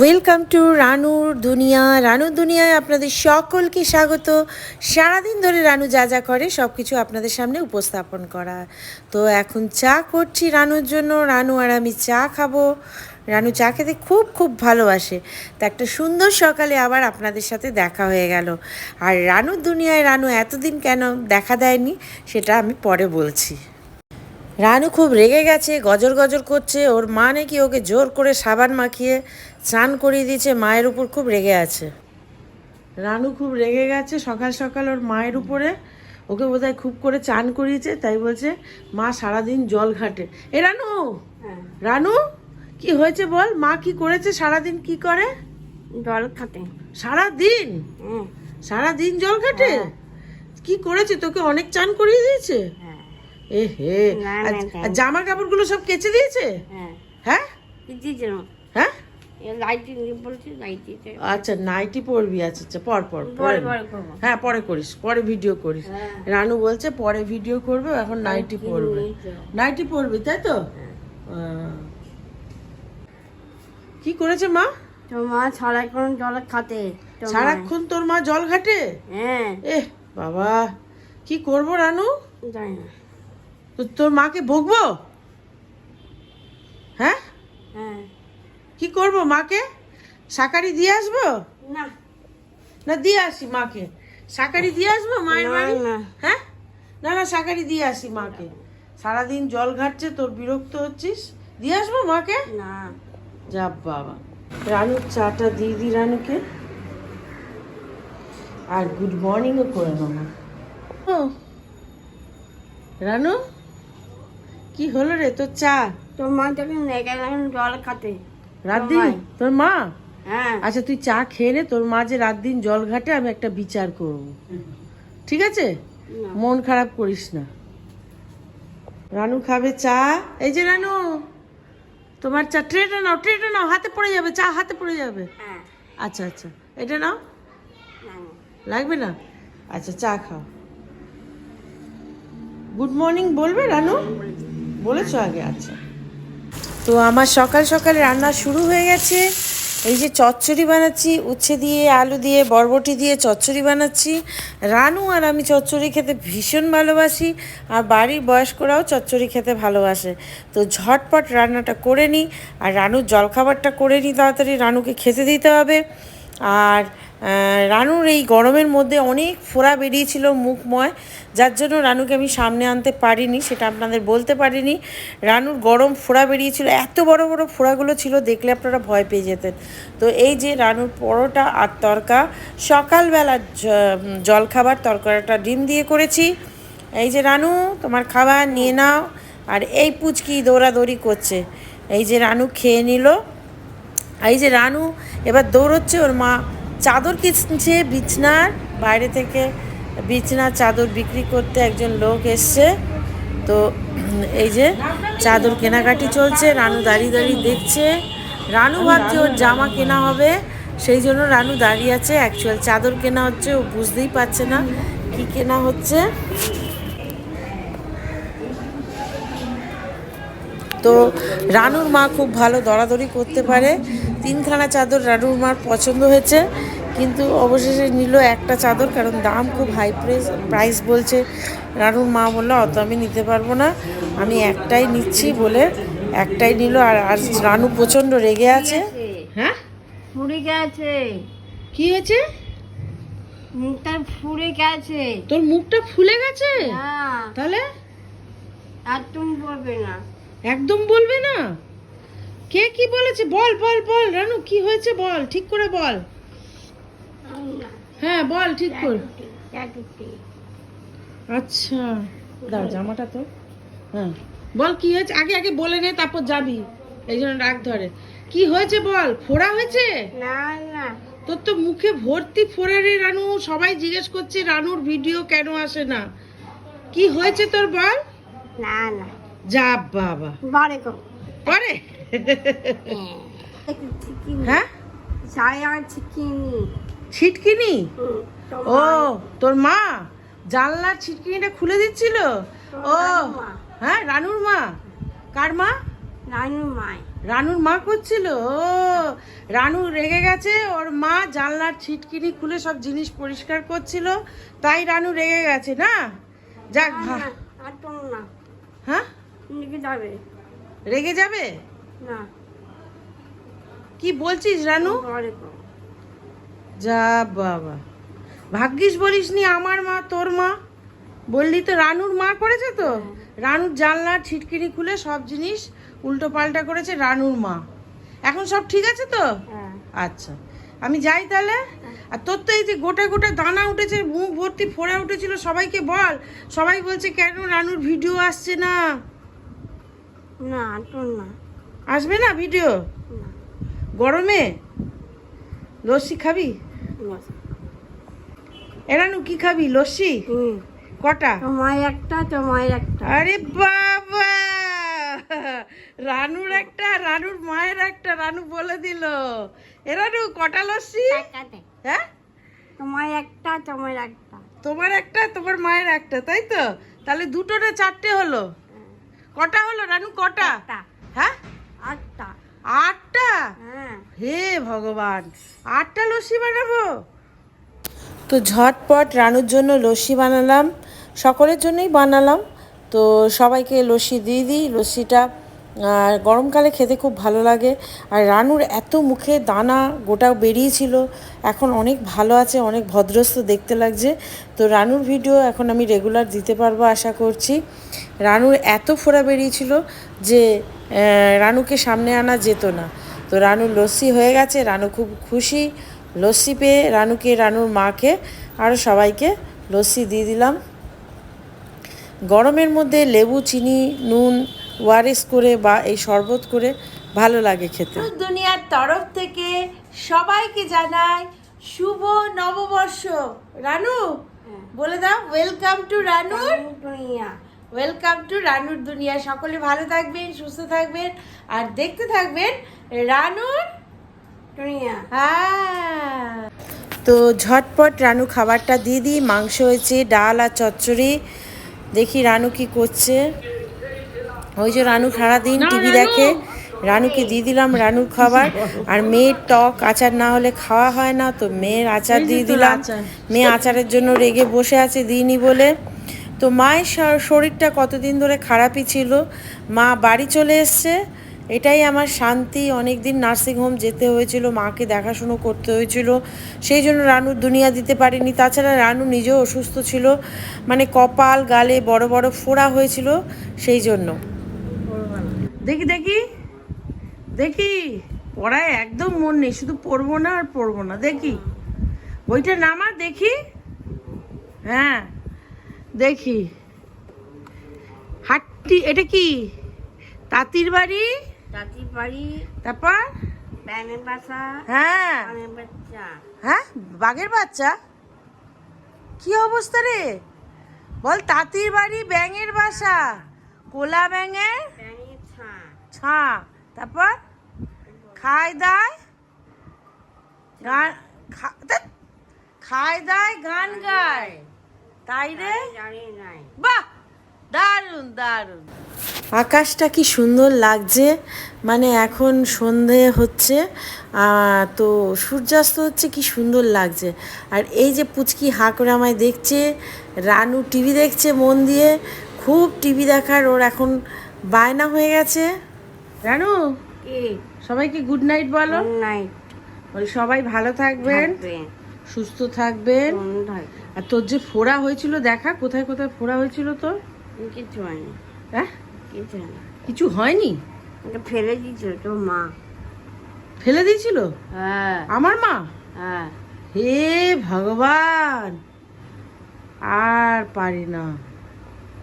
Welcome to রানুর দুনিয়া। রানুর দুনিয়ায় আপনাদের সকলকে স্বাগত। সারাদিন ধরে রানু যা যা করে সব কিছু আপনাদের সামনে উপস্থাপন করা। তো এখন চা করছি রানুর জন্য। রানু আর আমি চা খাবো। রানু চা খেতে খুব খুব ভালোবাসে। তো একটা সুন্দর সকালে আবার আপনাদের সাথে দেখা হয়ে গেল। আর রানুর দুনিয়ায় রানু এতদিন কেন দেখা দেয়নি সেটা আমি পরে বলছি। রানু খুব রেগে গেছে, গজর গজর করছে। ওর মা নাকি ওকে জোর করে সাবান মাখিয়ে স্নান করিয়ে দিয়েছে। মায়ের উপর খুব রেগে আছে রানু, খুব রেগে গেছে সকাল সকাল ওর মায়ের উপরে। ওকে বোধহয় খুব করে চান করিয়েছে, তাই বলছে মা সারাদিন জল ঘাটে। এ রানু, রানু কি হয়েছে বল? মা কি করেছে? সারাদিন কি করে? জল খাটে সারাদিন? সারাদিন জল ঘাটে? কি করেছে? তোকে অনেক চান করিয়ে দিয়েছে? এ হে, আর জামা কাপড়গুলো সব কেচে দিয়েছে? হ্যাঁ হ্যাঁ, আচ্ছা নাইটি পরবি। আচ্ছা আচ্ছা, পর পর পরে, হ্যাঁ পরে করিস, পরে ভিডিও করিস। রানু বলছে পরে ভিডিও করবে, এখন নাইটি পরবে। নাইটি পরবি তাই তো? কি করেছে মা? তোর মা সারাক্ষণ জল খাটে। সারাক্ষণ তোর মা জল ঘাটে? হ্যাঁ। এ বাবা, কি করব রানু? জানি না। তো তোর মাকে বকবো? হ্যাঁ, হ্যাঁ। কি করব মাকে? শাকারি দিয়ে আসবো? না না দিয়ে আসি মাকে। শাকারি দিয়ে আসবো মায়ের বাড়ি? না। হ্যাঁ, না না শাকারি দিয়ে আসি মাকে। সারাদিন জল ঘাটছে, তোর বিরক্ত হচ্ছিস, দিয়ে আসবো মাকে? না। যা বাবা। রানুর চাটা দিয়ে দি রানুকে, আর গুড মর্নিংও করে নেবো। ও রানু, কি হলো রে তোর চা? তোর মা যখন জল খাটে। রাত দিন তোর মা? হ্যাঁ। আচ্ছা তুই চা খেয়ে নে। তোর মা যে রাত দিন জল ঘাটে আমি একটা বিচার করব, ঠিক আছে? মন খারাপ করিস না। রানু খাবে চা। এই যে রানু, তোমার চা। ট্রেটা নাও, ট্রেটা নাও, হাতে পড়ে যাবে, চা হাতে পড়ে যাবে। আচ্ছা আচ্ছা, এটা নাও। লাগবে না? আচ্ছা চা খাও। গুড মর্নিং বলবে রানু? বলেছো আগে? আচ্ছা। তো আমার সকাল সকাল রান্না শুরু হয়ে গেছে। এই যে চচ্চড়ি বানাচ্ছি, উচ্ছে দিয়ে আলু দিয়ে বরবটি দিয়ে চচ্চড়ি বানাচ্ছি। রানু আর আমি চচ্চড়ি খেতে ভীষণ ভালোবাসি, আর বাড়ির বয়স্করাও চচ্চড়ি খেতে ভালোবাসে। তো ঝটপট রান্নাটা করে নিই, আর রানুর জলখাবারটা করে নিই তাড়াতাড়ি, রানুকে খেতে দিতে হবে। আর রানুর এই গরমের মধ্যে অনেক ফোড়া বেরিয়েছিল মুখময়, যার জন্য রানুকে আমি সামনে আনতে পারিনি, সেটা আপনাদের বলতে পারিনি। রানুর গরম ফোড়া বেরিয়েছিল, এত বড় বড় ফোড়াগুলো ছিল, দেখলে আপনারা ভয় পেয়ে যেতেন। তো এই যে রানুর পরোটা আর তরকা, সকালবেলার জলখাবার তরকারিটা ডিম দিয়ে করেছি। এই যে রানু, তোমার খাবার নিয়ে নাও। আর এই পুচকি দৌড়াদৌড়ি করছে। এই যে রানু খেয়ে নিল। এই যে রানু এবার দৌড়চ্ছে, ওর মা চাদর কিনছে বিছনার বাইরে থেকে। বিছনার চাদর বিক্রি করতে একজন লোক এসছে। তো এই যে চাদর কেনাকাটি চলছে, রানু দাঁড়িয়ে দাঁড়িয়ে দেখছে। রানু ভাবছে ওর জামা কেনা হবে, সেই জন্য রানু দাঁড়িয়ে আছে। অ্যাকচুয়াল চাদর কেনা হচ্ছে, ও বুঝতেই পারছে না কি কেনা হচ্ছে। তো রানুর মা খুব ভালো দরাদরি করতে পারে। 3খানা চাদর রানুর মার পছন্দ হয়েছে, কিন্তু অবশেষে নিল একটা চাদর, কারণ দাম খুব হাই প্রাইস বলছে। রানুর মা বললো অত আমি নিতে পারবো না, আমি একটাই নিচ্ছি বলে একটাই নিল। আর রানু প্রচণ্ড রেগে আছে। হ্যাঁ, ফুড়ে গেছে। কি হয়েছে? মুখটা ফুড়ে গেছে। তোর মুখটা ফুলে গেছে? তাহলে একদম বলবে না। একদম বলবে না? কে কি বলেছে? বল বল বল রানু, কি হয়েছে বল, ঠিক করে বল। হ্যাঁ বল ঠিক করে। আচ্ছা দাও জামাটা তো। হ্যাঁ বল কি হয়েছে, আগে আগে বলে নে, তারপর যাবি, এই জন্য রাগ ধরে। কি হয়েছে বল? ফোড়া হয়েছে? না না, তোর তো মুখে ভর্তি ফোড়া রে রানু। সবাই জিজ্ঞেস করছে রানুর ভিডিও কেন আসে না। কি হয়েছে তোর বল। না না, যা বাবা, বারে কো পরে। হ্যাঁ, ছায়া চিকিনি ছিটকিনি? ও তোর মা জানলার ছিটকিনিটা খুলে দিচ্ছিল? ও হ্যাঁ, রানুর মা। কার মা? নানু মাই। রানুর মা করছিল, ও রানু রেগে গেছে, ওর মা জানলার ছিটকিনি খুলে সব জিনিস পরিষ্কার করছিল, তাই রানু রেগে গেছে না? যাক না, না, আর তুমি না। হ্যাঁ, নিকে যাবে রেগে যাবে? না, কি বলছিস রানু? ঘরে করো। যা বাবা, ভাগ্যিস বলিসনি আমার মা তোর মা, বললি তো রানুর মা করেছে তো। রানুর জানলার ছিটকিনি খুলে সব জিনিস উল্টো পাল্টা করেছে রানুর মা। এখন সব ঠিক আছে তো? হ্যাঁ, আচ্ছা, আমি যাই তাহলে। আর তোর তো এই যে গোটা গোটা দানা উঠেছে, মুখ ভর্তি ফোড়া উঠেছিল, সবাইকে বল। সবাই বলছে কেন রানুর ভিডিও আসছে না। না, আর তুমি না। আসবে না ভিডিও? না, গরমে লস্যি খাবি? বস। এ রানু কি খাবি? লস্যি কটা? তোমার একটা, তোমার একটা। আরে বাবা, রানুর একটা, রানুর মায়ের একটা, রানু বলে দিল। এ রানু কটা লস্যি? টাকাতে। হ্যাঁ, তোমার একটা, তোমার একটা। তোমার একটা, তোমার মায়ের একটা, তাই তো? তাহলে দুটো না চারটে হলো? কটা হলো রানু, কটা? একটা, হ্যাঁ, আটটা। 8টা? হ্যাঁ, হে ভগবান, 8টা লস্যি বানাবো? তো ঝটপট রানুর জন্য লস্যি বানালাম, সকলের জন্যই বানালাম। তো সবাইকে লস্যি দিয়ে দিই। লস্যিটা গরমকালে খেতে খুব ভালো লাগে। আর রানুর এত মুখে দানা গোটা বেরিয়েছিল, এখন অনেক ভালো আছে, অনেক ভদ্রস্থ দেখতে লাগছে। তো রানুর ভিডিও এখন আমি রেগুলার দিতে পারবো আশা করছি। রানুর এত ফোড়া বেরিয়েছিল যে রানুকে সামনে আনা যেত না। তো রানুর লস্যি হয়ে গেছে, রানু খুব খুশি। লস্যি পেয়ে রানুকে, রানুর মাকে, আরও সবাইকে লস্যি দিয়ে দিলাম। গরমের মধ্যে লেবু, চিনি, নুন ওয়ারেস করে বা এই শরবত করে ভালো লাগে খেতে। দুনিয়ার তরফ থেকে সবাইকে জানাই শুভ নববর্ষ। রানু বলে দাও, ওয়েলকাম টু রানুর দুনিয়া। ওয়েলকাম টু রানুর দুনিয়া। সকলে ভালো থাকবেন, সুস্থ থাকবেন, আর দেখতে থাকবেন রানুর দুনিয়া। হ্যাঁ। তো ঝটপট রানু খাবারটা দিয়ে দিই। মাংস হয়েছে, ডাল আর চচ্চড়ি। দেখি রানু কি করছে। ওই যে রানু সারাদিন টিভি দেখে, রানুকে দিয়ে দিলাম রানুর খাবার। আর মেয়ের টক আচার না হলে খাওয়া হয় না, তো মেয়ের আচার দিয়ে দিলাম। মেয়ে আচারের জন্য রেগে বসে আছে দিইনি বলে। তো মায়ের শরীরটা কতদিন ধরে খারাপই ছিল, মা বাড়ি চলে এসছে, এটাই আমার শান্তি। অনেক দিন নার্সিংহোম যেতে হয়েছিল, মাকে দেখাশুনো করতে হয়েছিল, সেই জন্য রানুর দুনিয়া দিতে পারিনি। তাছাড়া রানু নিজেও অসুস্থ ছিল, মানে কপাল গালে বড় বড় ফোড়া হয়েছিল, সেই জন্য। দেখি দেখি দেখি, পড়ায় একদম মন নেই, শুধু পড়বো না আর পড়বো না। দেখি বইটা নামা দেখি। হ্যাঁ দেখি, হাট্টি, এটা কি? তাঁতির বাড়ি, দাদির বাড়ি। তারপর ব্যানের বাসা। হ্যাঁ ব্যানের বাচ্চা। হ্যাঁ, বাঘের বাচ্চা। কি অবস্থা রে, বল। তাঁতির বাড়ি, ব্যাঙের বাসা, কোলা ব্যাঙের ব্যানের ছা। ছা, তারপর খায় দায় গান, খায় দায় গান গায়, তাই রে? জানি নাই। বাহ, দারুণ দারুণ। আকাশটা কি সুন্দর লাগছে, মানে এখন সন্ধে হচ্ছে, তো সূর্যাস্ত হচ্ছে, কি সুন্দর লাগছে। আর এই যে পুচকি হাঁ করে আমায় দেখছে, রানু টিভি দেখছে মন দিয়ে, খুব টিভি দেখার ওর এখন বায়না হয়ে গেছে। রানু, কি? সবাইকে গুড নাইট বলো। নাই। বলি সবাই ভালো থাকবেন, সুস্থ থাকবেন। আর তোর যে ফোড়া হয়েছিল, দেখা কোথায় কোথায় ফোড়া হয়েছিল তোর? কিছু হয়নি। হ্যাঁ, কিছু হয়নি। কিছু হয়নি? ওটা ফেলে দিয়েছিল তোর মা। ফেলে দিয়েছিল? হ্যাঁ, আমার মা? হ্যাঁ। হে ভগবান, আর পারি না।